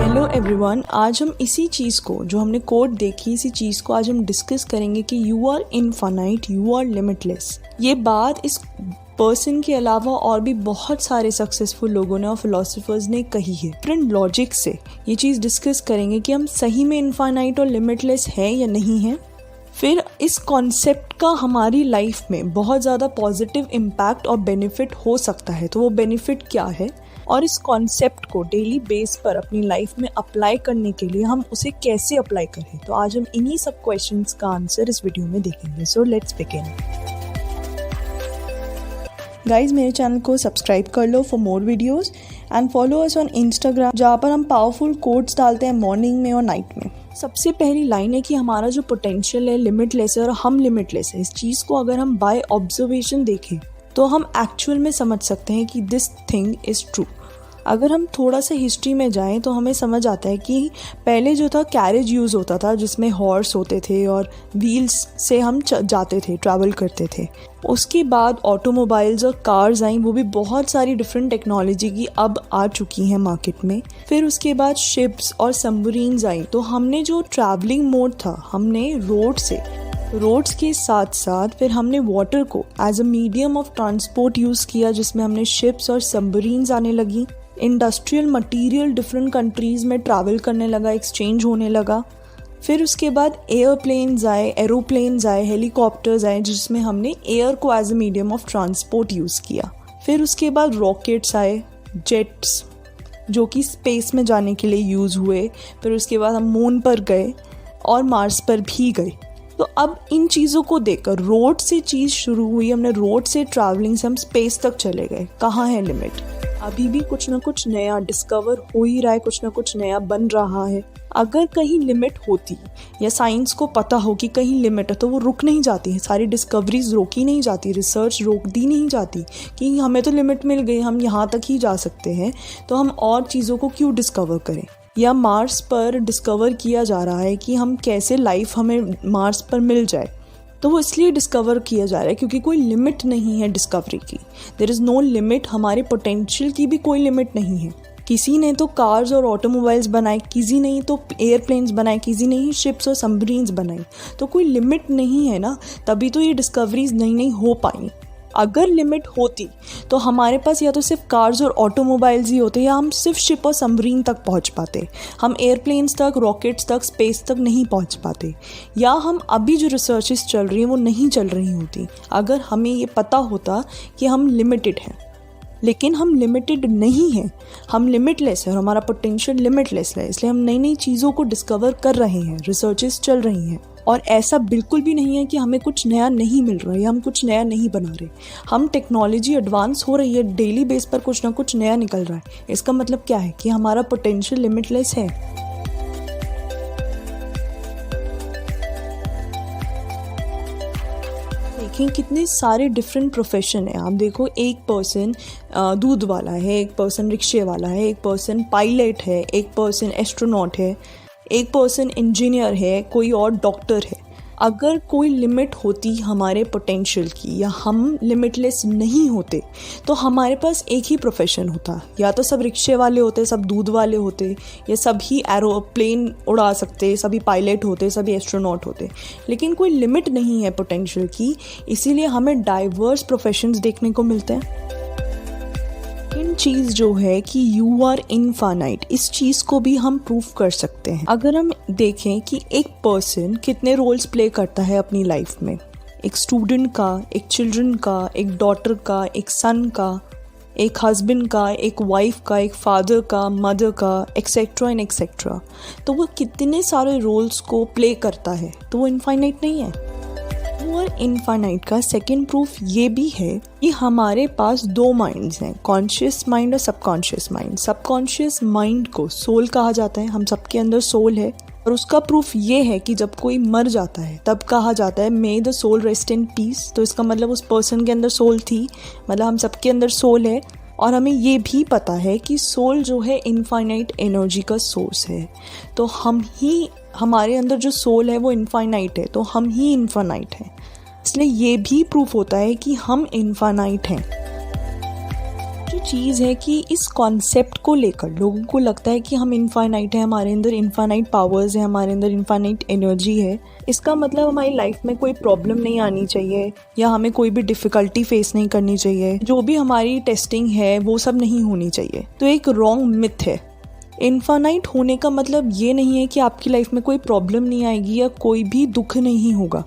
Hello everyone, आज हम इसी चीज़ को जो हमने कोट देखी इसी चीज़ को आज हम डिस्कस करेंगे कि you are infinite, you are limitless. ये बात इस पर्सन के अलावा और भी बहुत सारे सक्सेसफुल लोगों ने और फिलोसोफर्स ने कही है। डिफरेंट लॉजिक से ये चीज़ डिस्कस करेंगे कि हम सही में इनफाइनाइट और लिमिटलेस है या नहीं है। फिर इस कॉन्सेप्ट का हमारी लाइफ में बहुत ज़्यादा पॉजिटिव इम्पैक्ट और बेनिफिट हो सकता है, तो वो बेनिफिट क्या है और इस कॉन्सेप्ट को डेली बेस पर अपनी लाइफ में अप्लाई करने के लिए हम उसे कैसे अप्लाई करें। तो आज हम इन्हीं सब क्वेश्चंस का आंसर इस वीडियो में देखेंगे। So let's begin. गाइज, मेरे चैनल को सब्सक्राइब कर लो for more videos and follow us on Instagram, जहाँ पर हम पावरफुल कोट्स डालते हैं मॉर्निंग में और नाइट में। सबसे पहली लाइन है कि हमारा जो पोटेंशियल है लिमिटलेस है और हम लिमिटलेस है। इस चीज़ को अगर हम बाय ऑब्जर्वेशन देखें तो हम एक्चुअल में समझ सकते हैं कि दिस थिंग इज़ ट्रू। अगर हम थोड़ा सा हिस्ट्री में जाएं तो हमें समझ आता है कि पहले जो था कैरेज यूज़ होता था, जिसमें हॉर्स होते थे और व्हील्स से हम जाते थे, ट्रैवल करते थे। उसके बाद ऑटोमोबाइल्स और कार्स आई, वो भी बहुत सारी डिफरेंट टेक्नोलॉजी की अब आ चुकी हैं मार्केट में। फिर उसके बाद शिप्स और सबमरीन्स आई, तो हमने जो ट्रैवलिंग मोड था हमने रोड्स के साथ साथ फिर हमने वाटर को as a medium of transport use किया, जिसमें हमने शिप्स और सबमरीन्स आने लगी। इंडस्ट्रियल मटेरियल डिफरेंट कंट्रीज़ में ट्रैवल करने लगा, एक्सचेंज होने लगा। फिर उसके बाद एयरप्लेन्स आए, एरोप्लेन्स आए, हेलीकॉप्टर्स आए, जिसमें हमने एयर को as a medium of transport use किया। फिर उसके बाद रॉकेट्स आए, जेट्स, जो कि स्पेस में जाने के लिए यूज़ हुए। फिर उसके बाद हम मून पर गए और मार्स पर भी गए। तो अब इन चीज़ों को देखकर रोड से चीज़ शुरू हुई, हमने रोड से ट्रैवलिंग से हम स्पेस तक चले गए। कहाँ है लिमिट? अभी भी कुछ ना कुछ नया डिस्कवर हो ही रहा है, कुछ ना कुछ नया बन रहा है। अगर कहीं लिमिट होती या साइंस को पता हो कि कहीं लिमिट है तो वो रुक नहीं जाती है, सारी डिस्कवरीज रोकी नहीं जाती, रिसर्च रोक दी नहीं जाती कि हमें तो लिमिट मिल गई, हम यहाँ तक ही जा सकते हैं, तो हम और चीज़ों को क्यों डिस्कवर करें। या मार्स पर डिस्कवर किया जा रहा है कि हम कैसे लाइफ हमें मार्स पर मिल जाए, तो वो इसलिए डिस्कवर किया जा रहा है क्योंकि कोई लिमिट नहीं है डिस्कवरी की। देयर इज़ नो लिमिट, हमारे पोटेंशियल की भी कोई लिमिट नहीं है। किसी ने तो कार्स और ऑटोमोबाइल्स बनाए, किसी ने तो एयरप्लेन्स बनाए, किसी ने ही शिप्स और सबमरीन्स बनाई। तो कोई लिमिट नहीं है ना, तभी तो ये डिस्कवरीज नई हो पाई। अगर लिमिट होती तो हमारे पास या तो सिर्फ कार्स और ऑटोमोबाइल्स ही होते, या हम सिर्फ शिप और सबमरीन तक पहुंच पाते। हम एयरप्लेन्स तक, रॉकेट्स तक, स्पेस तक नहीं पहुंच पाते। या हम अभी जो रिसर्चेस चल रही हैं वो नहीं चल रही होती अगर हमें ये पता होता कि हम लिमिटेड हैं। लेकिन हम लिमिटेड नहीं हैं, हम लिमिटलेस है और हमारा पोटेंशियल लिमिटलेस है। इसलिए हम नई चीज़ों को डिस्कवर कर रहे हैं, रिसर्चेस चल रही हैं। और ऐसा बिल्कुल भी नहीं है कि हमें कुछ नया नहीं मिल रहा है या हम कुछ नया नहीं बना रहे। हम टेक्नोलॉजी एडवांस हो रही है, डेली बेस पर कुछ ना कुछ नया निकल रहा है। इसका मतलब क्या है कि हमारा पोटेंशियल लिमिटलेस है। देखें कितने सारे डिफरेंट प्रोफेशन है। आप देखो, एक पर्सन दूध वाला है, एक पर्सन रिक्शे वाला है, एक पर्सन पायलट है, एक पर्सन एस्ट्रोनॉट है, एक पर्सन इंजीनियर है, कोई और डॉक्टर है। अगर कोई लिमिट होती हमारे पोटेंशियल की या हम लिमिटलेस नहीं होते तो हमारे पास एक ही प्रोफेशन होता। या तो सब रिक्शे वाले होते, सब दूध वाले होते, या सभी एरोप्लेन उड़ा सकते, सभी पायलट होते, सभी एस्ट्रोनॉट होते। लेकिन कोई लिमिट नहीं है पोटेंशियल की, इसीलिए हमें डाइवर्स प्रोफेशंस देखने को मिलते हैं। चीज़ जो है कि यू आर इनफाइनाइट, इस चीज़ को भी हम प्रूव कर सकते हैं। अगर हम देखें कि एक पर्सन कितने रोल्स प्ले करता है अपनी लाइफ में, एक स्टूडेंट का, एक चिल्ड्रन का, एक डॉटर का, एक सन का, एक हस्बैंड का, एक वाइफ का, एक फादर का, मदर का, एक्सेट्रा एंड एक्सेट्रा, तो वो कितने सारे रोल्स को प्ले करता है, तो वो इनफाइनाइट नहीं है। और इनफाइनाइट का सेकेंड प्रूफ ये भी है कि हमारे पास दो माइंड्स हैं, कॉन्शियस माइंड और सबकॉन्शियस माइंड। सबकॉन्शियस माइंड को सोल कहा जाता है, हम सबके अंदर सोल है। और उसका प्रूफ ये है कि जब कोई मर जाता है तब कहा जाता है may the soul rest in peace. तो इसका मतलब उस पर्सन के अंदर सोल थी, मतलब हम सबके अंदर सोल है। और हमें ये भी पता है कि सोल जो है इनफाइनाइट एनर्जी का सोर्स है। तो हमारे अंदर जो सोल है वो इनफाइनाइट है, तो हम ही इनफाइनाइट हैं। इसलिए ये भी प्रूफ होता है कि हम इनफाइनाइट हैं। जो जो चीज़ है कि इस कॉन्सेप्ट को लेकर लोगों को लगता है कि हम इनफाइनाइट है, हमारे अंदर इनफाइनाइट पावर्स है, हमारे अंदर इनफाइनाइट एनर्जी है। इसका मतलब हमारी लाइफ में कोई प्रॉब्लम नहीं आनी चाहिए या हमें कोई भी डिफ़िकल्टी फेस नहीं करनी चाहिए, जो भी हमारी टेस्टिंग है वो सब नहीं होनी चाहिए। तो एक रॉन्ग मिथ है। इनफाइनाइट होने का मतलब ये नहीं है कि आपकी लाइफ में कोई प्रॉब्लम नहीं आएगी या कोई भी दुख नहीं होगा।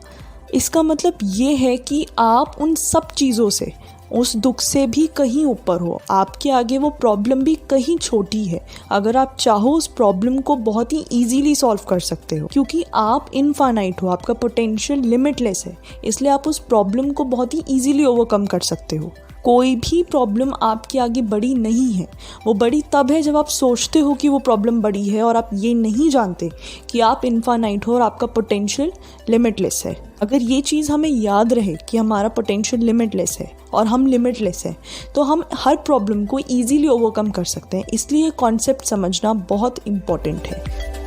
इसका मतलब ये है कि आप उन सब चीज़ों से, उस दुख से भी कहीं ऊपर हो। आपके आगे वो प्रॉब्लम भी कहीं छोटी है। अगर आप चाहो उस प्रॉब्लम को बहुत ही इजीली सॉल्व कर सकते हो, क्योंकि आप इनफाइनाइट हो, आपका पोटेंशियल लिमिटलेस है, इसलिए आप उस प्रॉब्लम को बहुत ही इजीली ओवरकम कर सकते हो। कोई भी प्रॉब्लम आपके आगे बड़ी नहीं है। वो बड़ी तब है जब आप सोचते हो कि वो प्रॉब्लम बड़ी है और आप ये नहीं जानते कि आप इनफाइनाइट हो और आपका पोटेंशियल लिमिटलेस है। अगर ये चीज़ हमें याद रहे कि हमारा पोटेंशियल लिमिटलेस है और हम लिमिटलेस हैं, तो हम हर प्रॉब्लम को ईजीली ओवरकम कर सकते हैं। इसलिए कॉन्सेप्ट समझना बहुत इम्पॉर्टेंट है,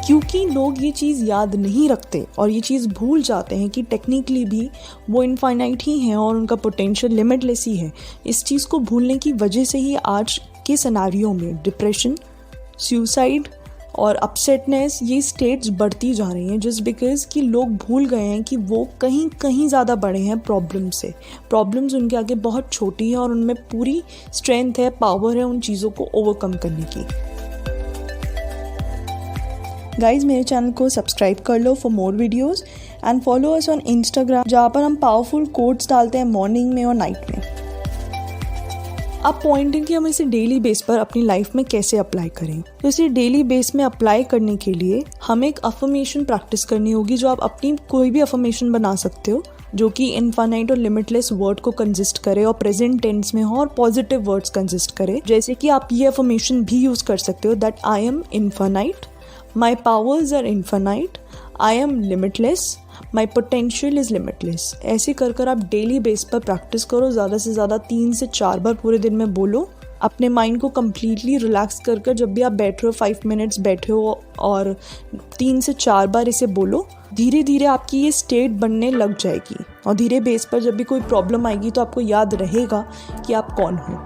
क्योंकि लोग ये चीज़ याद नहीं रखते और ये चीज़ भूल जाते हैं कि टेक्निकली भी वो इनफाइनाइट ही हैं और उनका पोटेंशियल लिमिटलेस ही है। इस चीज़ को भूलने की वजह से ही आज के सिनेरियो में डिप्रेशन, सुसाइड और अपसेटनेस, ये स्टेट्स बढ़ती जा रही हैं, जस्ट बिकॉज कि लोग भूल गए हैं कि वो कहीं कहीं ज़्यादा बड़े हैं प्रॉब्लम से। प्रॉब्लम्स उनके आगे बहुत छोटी है और उनमें पूरी स्ट्रेंथ है, पावर है उन चीज़ों को ओवरकम करने की। गाइज, मेरे चैनल को सब्सक्राइब कर लो for more videos and follow us on Instagram, जहाँ पर हम पावरफुल कोट्स डालते हैं मॉर्निंग में और नाइट में। अब पॉइंट है कि हम इसे डेली बेस पर अपनी लाइफ में कैसे अप्लाई करें। तो इसे डेली बेस में अप्लाई करने के लिए हमें एक अफर्मेशन प्रैक्टिस करनी होगी, जो आप अपनी कोई भी अफर्मेशन बना सकते हो जो कि इनफाइनाइट और लिमिटलेस वर्ड को कंसिस्ट करे और प्रेजेंट टेंस में हो और पॉजिटिव वर्ड्स कंसिस्ट करे। जैसे कि आप ये अफर्मेशन भी यूज़ कर सकते हो, that I am infinite, My powers are infinite, I am limitless, my potential is limitless। ऐसे कर कर आप डेली बेस पर प्रैक्टिस करो। ज़्यादा से ज़्यादा 3 से 4 बार पूरे दिन में बोलो। अपने माइंड को कम्प्लीटली रिलैक्स कर कर जब भी आप बैठे हो, 5 मिनट्स बैठे हो और 3 से 4 बार इसे बोलो, धीरे धीरे आपकी ये स्टेट बनने लग जाएगी और धीरे बेस पर जब भी कोई प्रॉब्लम आएगी तो आपको याद रहेगा कि आप कौन हो।